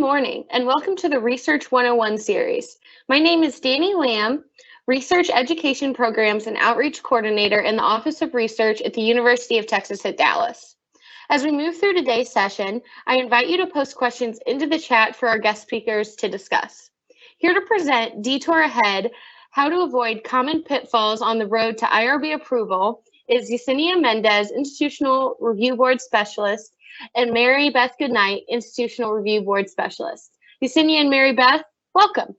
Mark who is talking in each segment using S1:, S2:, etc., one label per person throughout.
S1: morning, and welcome to the Research 101 series. My name is Danny Lamb, Research Education Programs and Outreach Coordinator in the Office of Research at the University of Texas at Dallas. As we move through today's session, I invite you to post questions into the chat for our guest speakers to discuss. Here to present Detour Ahead, How to Avoid Common Pitfalls on the Road to IRB Approval is Yessenia Mendez, Institutional Review Board Specialist, and Mary Beth Goodnight, Institutional Review Board Specialist. Yessenia and Mary Beth, welcome.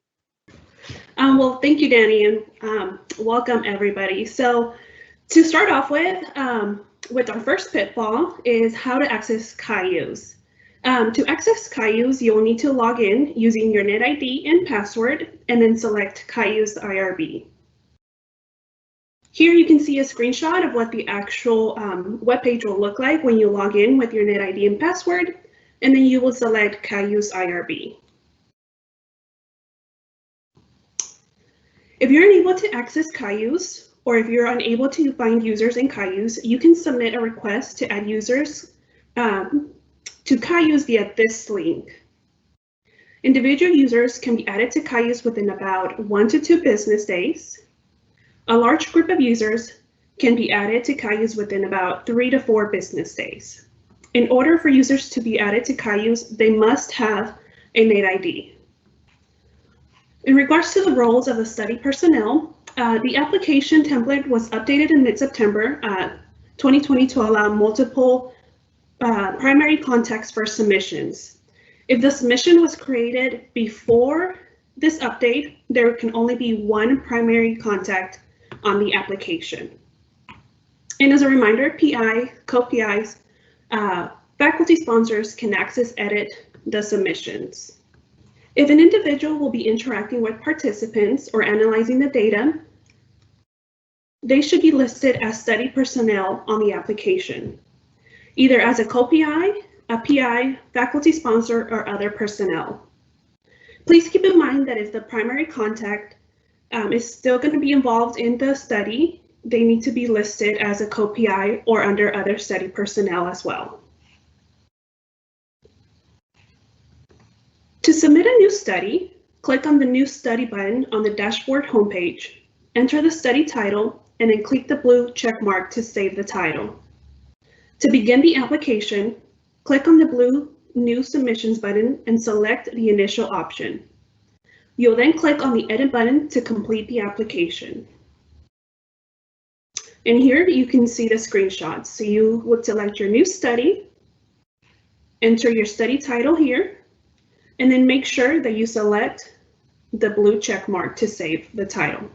S2: Well, thank you, Danny, and welcome everybody. So to start off with our first pitfall is how to access Cayuse. To access Cayuse, you'll need to log in using your NetID and password, and then select Cayuse IRB. Here you can see a screenshot of what the actual web page will look like when you log in with your NetID and password, and then you will select Cayuse IRB. If you're unable to access Cayuse, or if you're unable to find users in Cayuse, you can submit a request to add users to Cayuse via this link. Individual users can be added to Cayuse within about 1 to 2 business days. A large group of users can be added to Cayuse within about 3 to 4 business days. In order for users to be added to Cayuse, they must have a NetID. In regards to the roles of the study personnel, the application template was updated in mid-September 2020 to allow multiple primary contacts for submissions. If the submission was created before this update, there can only be one primary contact on the application. And as a reminder, PI, co-PIs, faculty sponsors can access, edit the submissions. If an individual will be interacting with participants or analyzing the data, they should be listed as study personnel on the application, either as a co-PI, a PI, faculty sponsor, or other personnel. Please keep in mind that if the primary contact is still going to be involved in the study, they need to be listed as a co-PI or under other study personnel as well. To submit a new study, click on the New Study button on the dashboard homepage, enter the study title, and then click the blue check mark to save the title. To begin the application, click on the blue New Submissions button and select the initial option. You'll then click on the Edit button to complete the application. And here you can see the screenshots. So you would select your new study, enter your study title here, and then make sure that you select the blue check mark to save the title.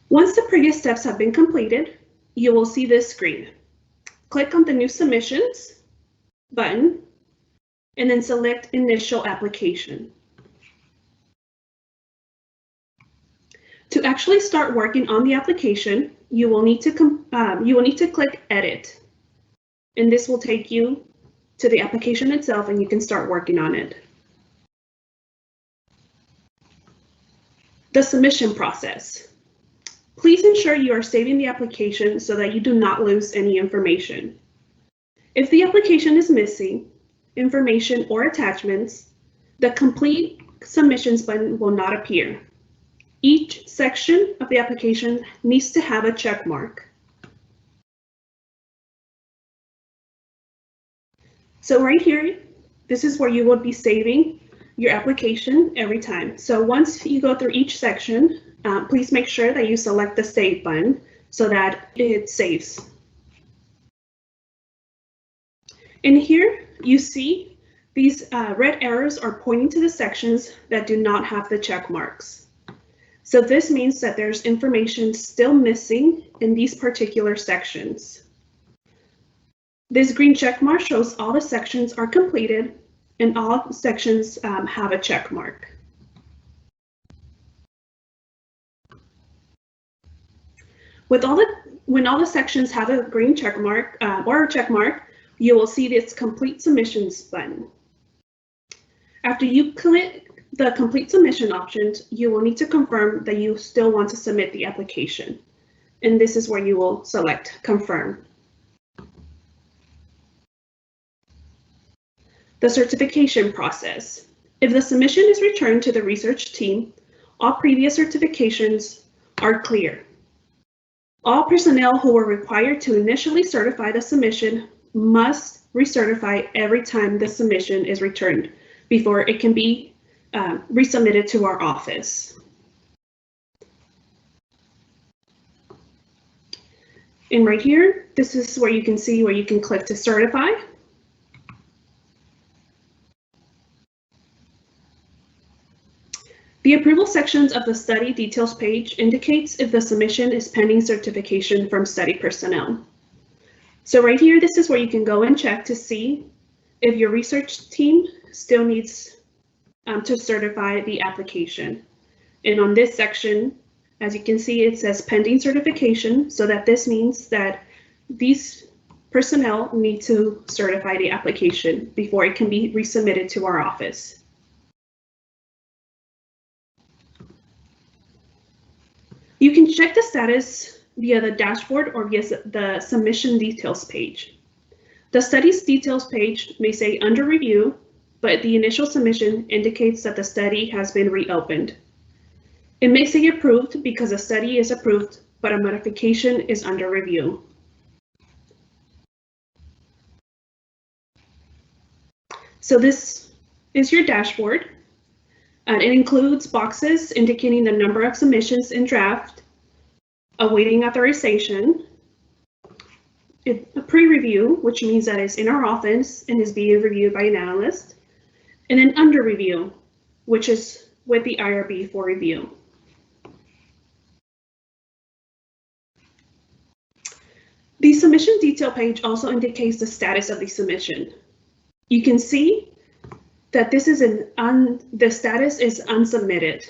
S2: Once the previous steps have been completed, you will see this screen. Click on the New Submissions button, and then select Initial Application. To actually start working on the application, you will need to click Edit, and this will take you to the application itself, and you can start working on it. The submission process. Please ensure you are saving the application so that you do not lose any information. If the application is missing information or attachments, the Complete Submissions button will not appear. Each section of the application needs to have a check mark. So right here, this is where you will be saving your application every time. So once you go through each section, please make sure that you select the Save button so that it saves. And here you see these red arrows are pointing to the sections that do not have the check marks. So this means that there's information still missing in these particular sections. This green check mark shows all the sections are completed and all sections have a check mark. When all the sections have a green check mark or a check mark, you will see this Complete Submissions button. After you click the Complete Submission options, you will need to confirm that you still want to submit the application. And this is where you will select Confirm. The certification process. If the submission is returned to the research team, all previous certifications are clear. All personnel who were required to initially certify the submission must recertify every time the submission is returned before it can be resubmitted to our office. And right here, this is where you can see where you can click to certify. The approval sections of the study details page indicates if the submission is pending certification from study personnel. So right here, this is where you can go and check to see if your research team still needs to certify the application. And on this section, as you can see, it says pending certification, so that this means that these personnel need to certify the application before it can be resubmitted to our office. You can check the status via the dashboard or via the submission details page. The study's details page may say under review, but the initial submission indicates that the study has been reopened. It may say approved because a study is approved, but a modification is under review. So this is your dashboard. And it includes boxes indicating the number of submissions in draft, awaiting authorization, a pre-review, which means that it's in our office and is being reviewed by an analyst, and then under review, which is with the IRB for review. The submission detail page also indicates the status of the submission. You can see that this is the status is unsubmitted.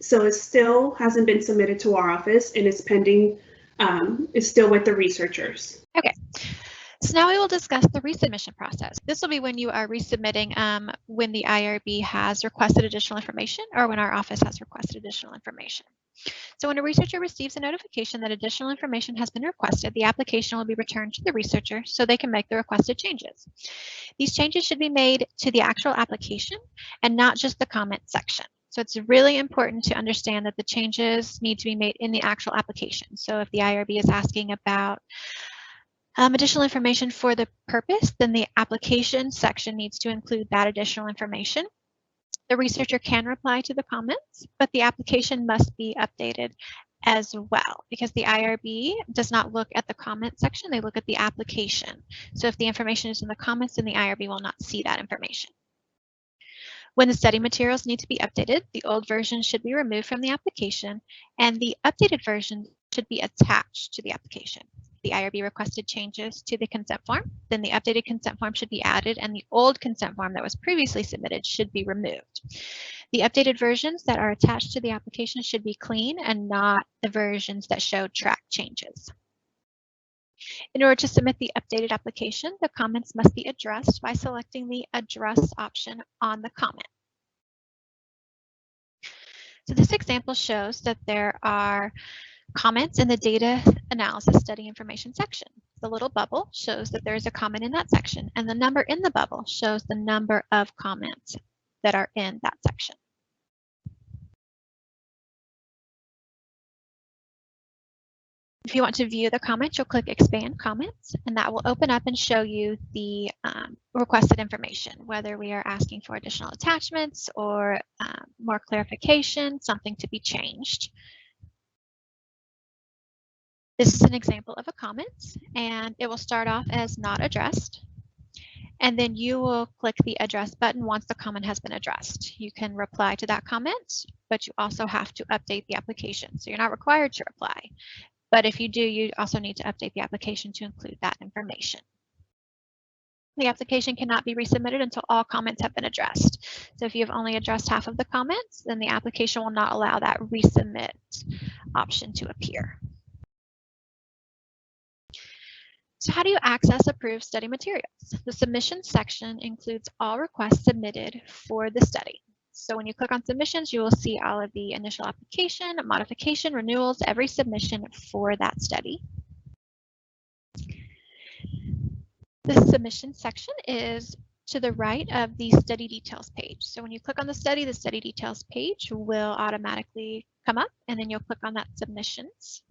S2: So it still hasn't been submitted to our office and it's pending, it's still with the researchers.
S3: Okay, so now we will discuss the resubmission process. This will be when you are resubmitting when the IRB has requested additional information or when our office has requested additional information. So when a researcher receives a notification that additional information has been requested, the application will be returned to the researcher so they can make the requested changes. These changes should be made to the actual application and not just the comment section. So it's really important to understand that the changes need to be made in the actual application. So if the IRB is asking about additional information for the purpose, then the application section needs to include that additional information. The researcher can reply to the comments, but the application must be updated as well because the IRB does not look at the comment section, they look at the application. So if the information is in the comments, then the IRB will not see that information. When the study materials need to be updated, the old version should be removed from the application and the updated version should be attached to the application. The IRB requested changes to the consent form, then the updated consent form should be added and the old consent form that was previously submitted should be removed. The updated versions that are attached to the application should be clean and not the versions that show track changes. In order to submit the updated application, the comments must be addressed by selecting the address option on the comment. So this example shows that there are comments in the data analysis study information section. The little bubble shows that there is a comment in that section, and the number in the bubble shows the number of comments that are in that section. If you want to view the comments, you'll click Expand Comments, and that will open up and show you the requested information, whether we are asking for additional attachments or more clarification, something to be changed. This is an example of a comment, and it will start off as not addressed. And then you will click the address button once the comment has been addressed. You can reply to that comment, but you also have to update the application. So you're not required to reply. But if you do, you also need to update the application to include that information. The application cannot be resubmitted until all comments have been addressed. So if you have only addressed half of the comments, then the application will not allow that resubmit option to appear. So how do you access approved study materials? The submission section includes all requests submitted for the study. So when you click on submissions, you will see all of the initial application, modification, renewals, every submission for that study. The submission section is to the right of the study details page. So when you click on the study details page will automatically come up, and then you'll click on that submissions.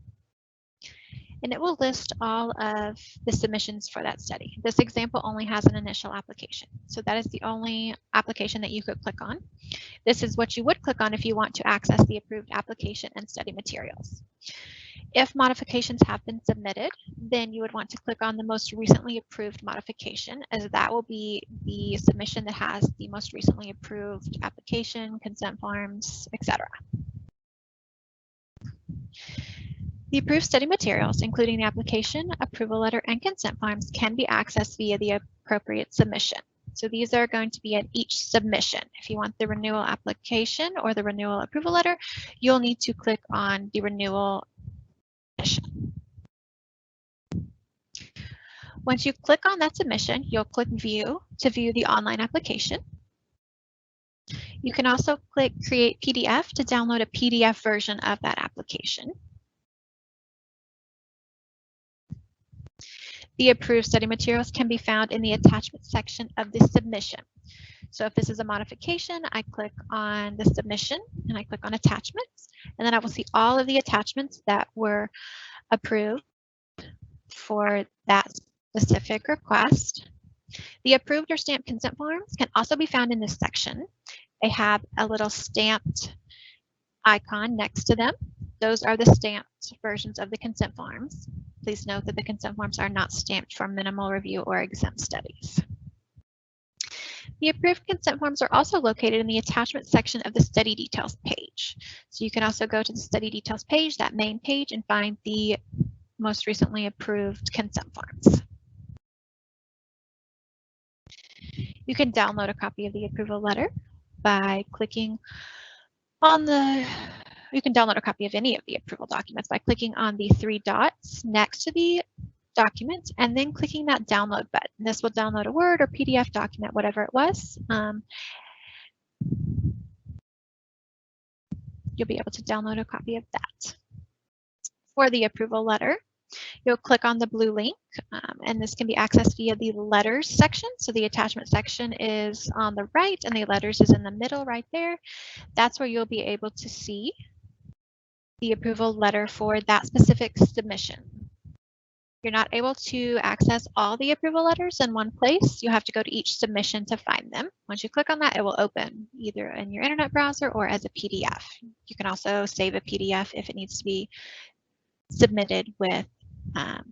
S3: And it will list all of the submissions for that study. This example only has an initial application. So that is the only application that you could click on. This is what you would click on if you want to access the approved application and study materials. If modifications have been submitted, then you would want to click on the most recently approved modification, as that will be the submission that has the most recently approved application, consent forms, etc. The approved study materials, including the application, approval letter, and consent forms, can be accessed via the appropriate submission. So these are going to be at each submission. If you want the renewal application or the renewal approval letter, you'll need to click on the renewal submission. Once you click on that submission, you'll click View to view the online application. You can also click Create PDF to download a PDF version of that application. The approved study materials can be found in the attachment section of the submission. So if this is a modification, I click on the submission and I click on attachments, and then I will see all of the attachments that were approved for that specific request. The approved or stamped consent forms can also be found in this section. They have a little stamped icon next to them. Those are the stamped versions of the consent forms. Please note that the consent forms are not stamped for minimal review or exempt studies. The approved consent forms are also located in the attachment section of the study details page. So you can also go to the study details page, that main page, and find the most recently approved consent forms. You can download a copy of the approval letter by clicking on you can download a copy of any of the approval documents by clicking on the three dots next to the document and then clicking that download button. This will download a Word or PDF document, whatever it was. You'll be able to download a copy of that. For the approval letter, you'll click on the blue link, and this can be accessed via the letters section. So the attachment section is on the right and the letters is in the middle right there. That's where you'll be able to see the approval letter for that specific submission. You're not able to access all the approval letters in one place. You have to go to each submission to find them. Once you click on that, it will open either in your internet browser or as a PDF. You can also save a PDF if it needs to be submitted with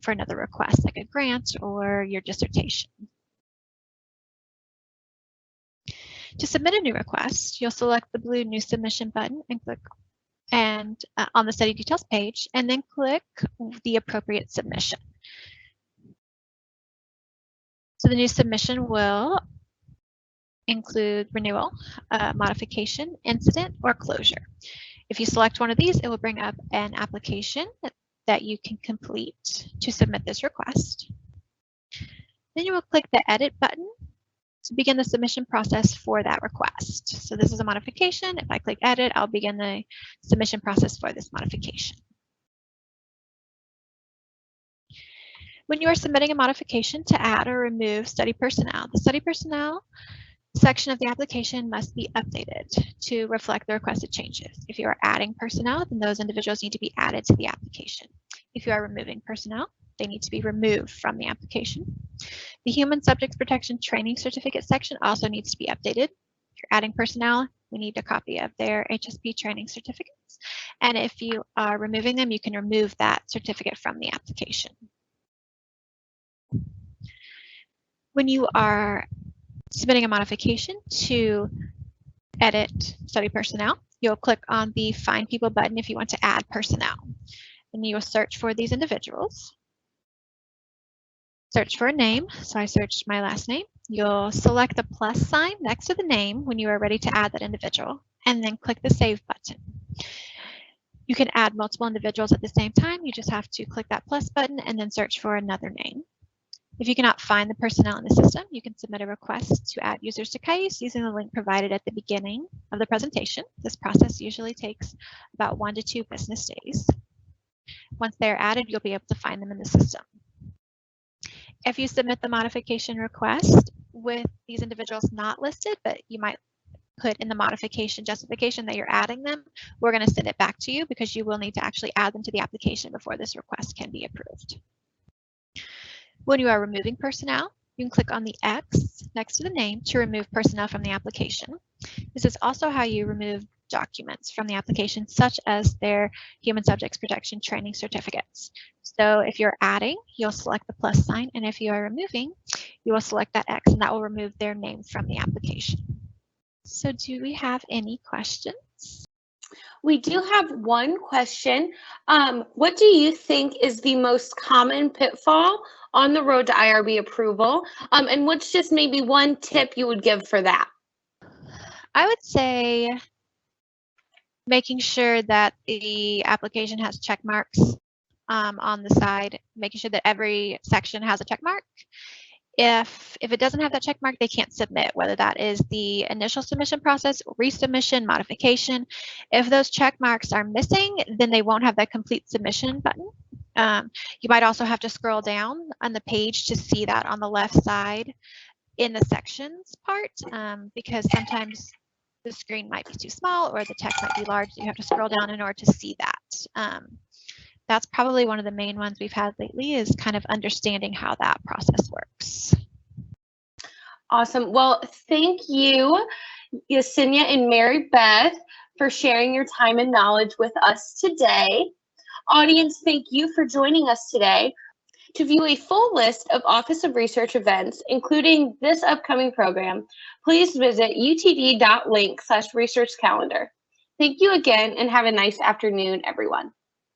S3: for another request, like a grant or your dissertation. To submit a new request, you'll select the blue New Submission button and click on the study details page, and then click the appropriate submission. So the new submission will include renewal, modification, incident, or closure. If you select one of these, it will bring up an application that you can complete to submit this request. Then you will click the edit button to begin the submission process for that request. So this is a modification. If I click edit, I'll begin the submission process for this modification. When you are submitting a modification to add or remove study personnel, the study personnel section of the application must be updated to reflect the requested changes. If you are adding personnel, then those individuals need to be added to the application. If you are removing personnel, they need to be removed from the application. The Human Subjects Protection Training Certificate section also needs to be updated. If you're adding personnel, we need a copy of their HSP training certificates. And if you are removing them, you can remove that certificate from the application. When you are submitting a modification to edit study personnel, you'll click on the Find People button if you want to add personnel. And you will search for these individuals. Search for a name. So I searched my last name. You'll select the plus sign next to the name when you are ready to add that individual, and then click the Save button. You can add multiple individuals at the same time. You just have to click that plus button and then search for another name. If you cannot find the personnel in the system, you can submit a request to add users to Cayuse using the link provided at the beginning of the presentation. This process usually takes about 1 to 2 business days. Once they're added, you'll be able to find them in the system. If you submit the modification request with these individuals not listed, but you might put in the modification justification that you're adding them, we're going to send it back to you because you will need to actually add them to the application before this request can be approved. When you are removing personnel, you can click on the X next to the name to remove personnel from the application. This is also how you remove documents from the application, such as their human subjects protection training certificates. So if you're adding, you'll select the plus sign, and if you are removing, you will select that X, and that will remove their name from the application. So do we have any questions?
S1: We do have one question. What do you think is the most common pitfall on the road to IRB approval? And what's just maybe one tip you would give for that?
S3: I would say making sure that the application has check marks on the side, making sure that every section has a check mark. If it doesn't have that check mark, they can't submit, whether that is the initial submission process, resubmission, modification. If those check marks are missing, then they won't have that complete submission button. You might also have to scroll down on the page to see that on the left side in the sections part, because sometimes the screen might be too small or the text might be large. So you have to scroll down in order to see that. That's probably one of the main ones we've had lately, is kind of understanding how that process works.
S1: Awesome. Well, thank you, Yessenia and Mary Beth, for sharing your time and knowledge with us today. Audience, thank you for joining us today. To view a full list of Office of Research events, including this upcoming program, please visit utd.link/research calendar. Thank you again, and have a nice afternoon, everyone.